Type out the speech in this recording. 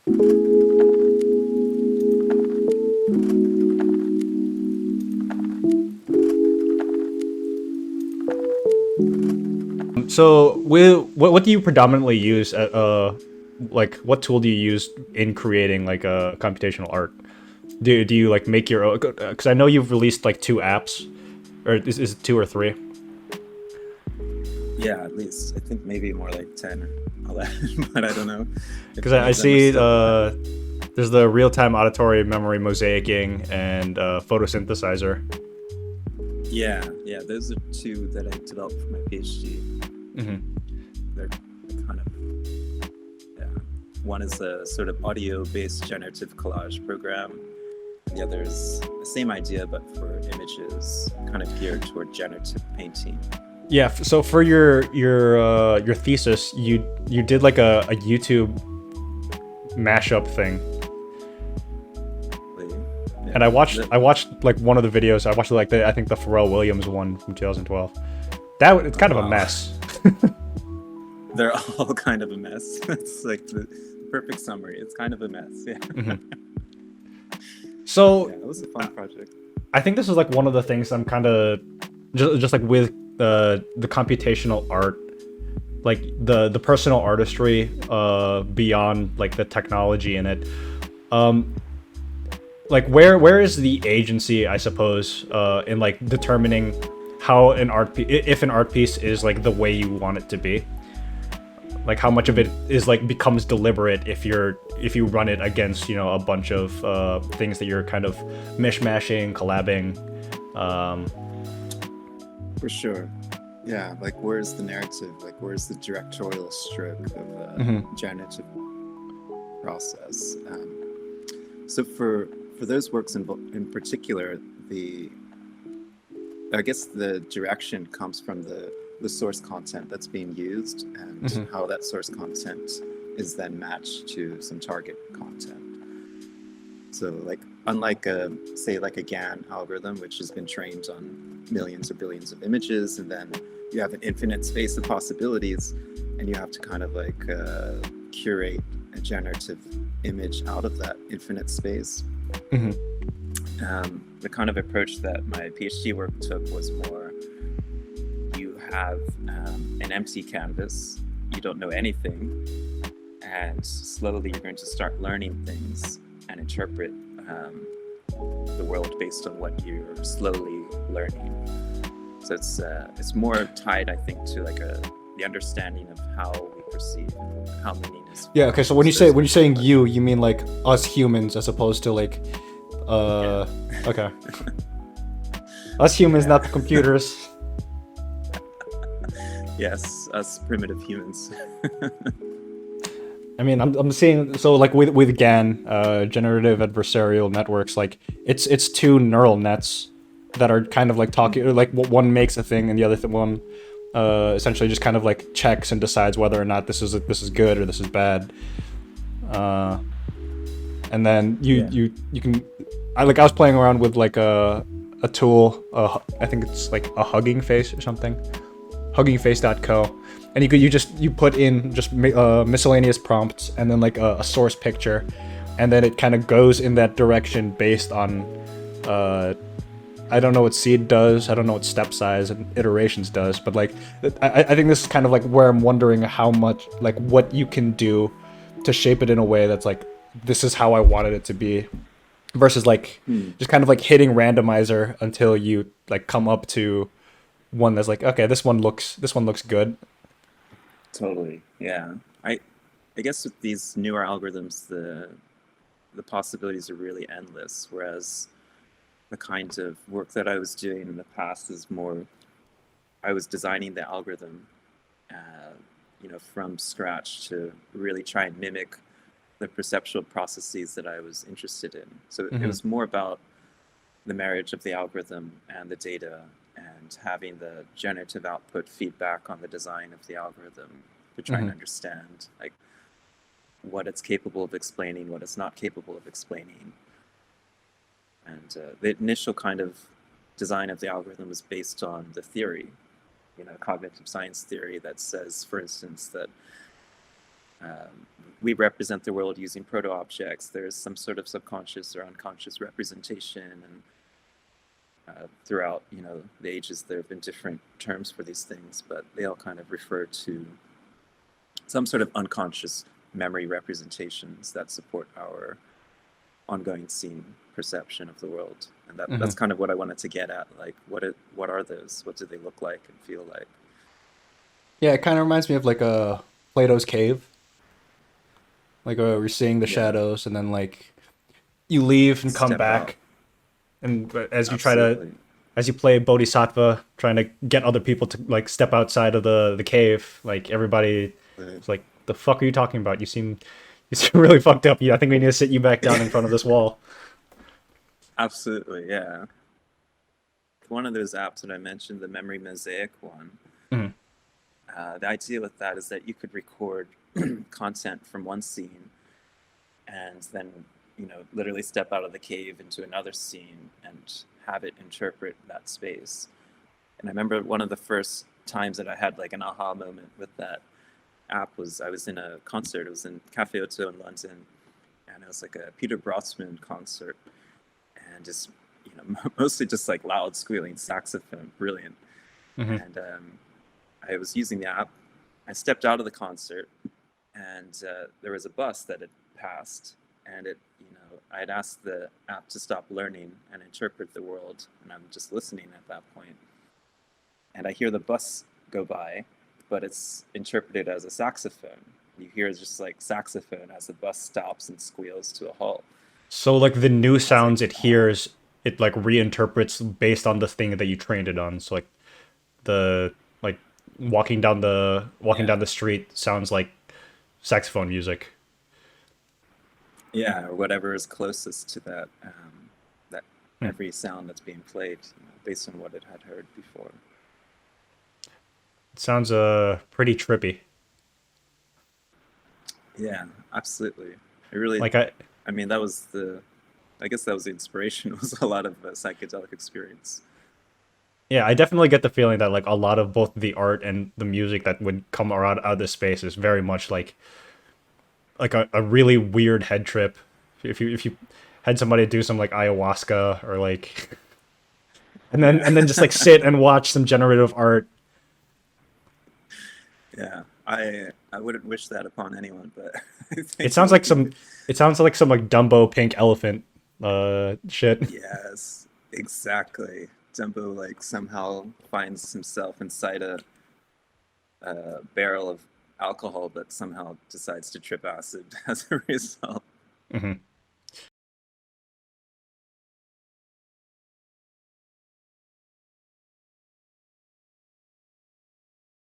So, what do you predominantly use? Like, what tool do you use in creating like a computational art? Do you like make your own? Because I know you've released like two apps, or is it two or three? Yeah, at least I think maybe more like 10 or 11, but I don't know if Because Yeah. I any of them are see still live. there's the real-time auditory memory mosaicing and photosynthesizer. Yeah, those are two that I developed for my PhD. Hmm. They're kind of, yeah. One is a sort of audio-based generative collage program. The other is the same idea, but for images, kind of geared toward generative painting. Yeah. So for your thesis, you did like a YouTube mashup thing. Yeah. And I watched like one of the videos. I watched like I think the Pharrell Williams one from 2012. It's kind of a Wow. mess. They're all kind of a mess. It's like the perfect summary. It's kind of a mess. Yeah. So Yeah, it was a fun project. I think this is like one of the things I'm kind of just like with the computational art, like the personal artistry beyond like the technology in it. Um, like where is the agency, I suppose, in like determining how if an art piece is like the way you want it to be? Like how much of it is like becomes deliberate if you run it against a bunch of things that you're kind of mishmashing, collabing. For sure. Yeah, like where's the narrative? Like where's the directorial stroke of the generative process? So for those works in particular, I guess the direction comes from the source content that's being used and how that source content is then matched to some target content. So like unlike say like a GAN algorithm, which has been trained on millions or billions of images, and then you have an infinite space of possibilities, and you have to kind of like curate a generative image out of that infinite space. The kind of approach that my PhD work took was more, you have an empty canvas, you don't know anything, and slowly you're going to start learning things and interpret the world based on what you're slowly learning. So it's more tied, I think, to like the understanding of how we perceive how meaning is. Yeah. Okay. So when you're saying you mean like us humans as opposed to like, okay, us humans, not the computers. Yes, us primitive humans. I mean, I'm seeing so like with GAN, generative adversarial networks, like it's two neural nets that are kind of like talking, or like one makes a thing and the other one essentially just kind of like checks and decides whether or not this is good or this is bad. And then you can, I was playing around with like a tool, I think it's like a Hugging Face or something, huggingface.co, and you put in just miscellaneous prompts and then like a source picture, and then it kind of goes in that direction based on I don't know what seed does, I don't know what step size and iterations does, but like I think this is kind of like where I'm wondering how much, like what you can do to shape it in a way that's like, this is how I wanted it to be, versus like just kind of like hitting randomizer until you like come up to one that's like, okay, this one looks good. Totally. Yeah. I guess with these newer algorithms, the possibilities are really endless, whereas the kind of work that I was doing in the past is more, I was designing the algorithm from scratch to really try and mimic the perceptual processes that I was interested in. So it was more about the marriage of the algorithm and the data, and having the generative output feedback on the design of the algorithm to try and understand like what it's capable of explaining, what it's not capable of explaining. And the initial kind of design of the algorithm was based on the theory, cognitive science theory that says, for instance, that we represent the world using proto-objects. There's some sort of subconscious or unconscious representation, and throughout, you know, the ages, there have been different terms for these things, but they all kind of refer to some sort of unconscious memory representations that support our ongoing scene perception of the world. And that's kind of what I wanted to get at. Like, what are those? What do they look like and feel like? Yeah, it kind of reminds me of like a Plato's cave. Like we're seeing the Yeah. shadows, and then like you leave and come Step back, out. and as you try to, Absolutely. as you play Bodhisattva, trying to get other people to like step outside of the cave, like everybody is like, "The fuck are you talking about? You seem really fucked up. I think we need to sit you back down in front of this wall." Absolutely, yeah. One of those apps that I mentioned, the Memory Mosaic one, Mhm. The idea with that is that you could record content from one scene and then, you know, literally step out of the cave into another scene and have it interpret that space. And I remember one of the first times that I had like an aha moment with that app was I was in a concert. It was in Cafe Otto in London, and it was like a Peter Brosman concert, and just, you know, mostly just like loud squealing saxophone, brilliant. Mhm. And I was using the app. I stepped out of the concert, and there was a bus that had passed, and it, you know, I had asked the app to stop learning and interpret the world, and I'm just listening at that point. And I hear the bus go by, but it's interpreted as a saxophone. You hear just like saxophone as the bus stops and squeals to a halt. So like the new And I was like, sounds it hears, it like reinterprets based on the thing that you trained it on. So like the like walking yeah, down the street sounds like saxophone music. yeah, or whatever is closest to that, that Hmm. every sound that's being played, you know, based on what it had heard before. It sounds pretty trippy. Yeah, absolutely. It really, Like I mean, that was the, I guess that was the inspiration. Was a lot of psychedelic experience. yeah, I definitely get the feeling that like a lot of both the art and the music that would come around out of this space is very much like a really weird head trip. If you had somebody do some like ayahuasca or like Yeah, and then just like sit and watch some generative art. yeah. I wouldn't wish that upon anyone, but I It think it sounds would like be. some like Dumbo pink elephant shit. Yes, exactly. Dumbo like somehow finds himself inside a barrel of alcohol, but somehow decides to trip acid as a result. Mhm.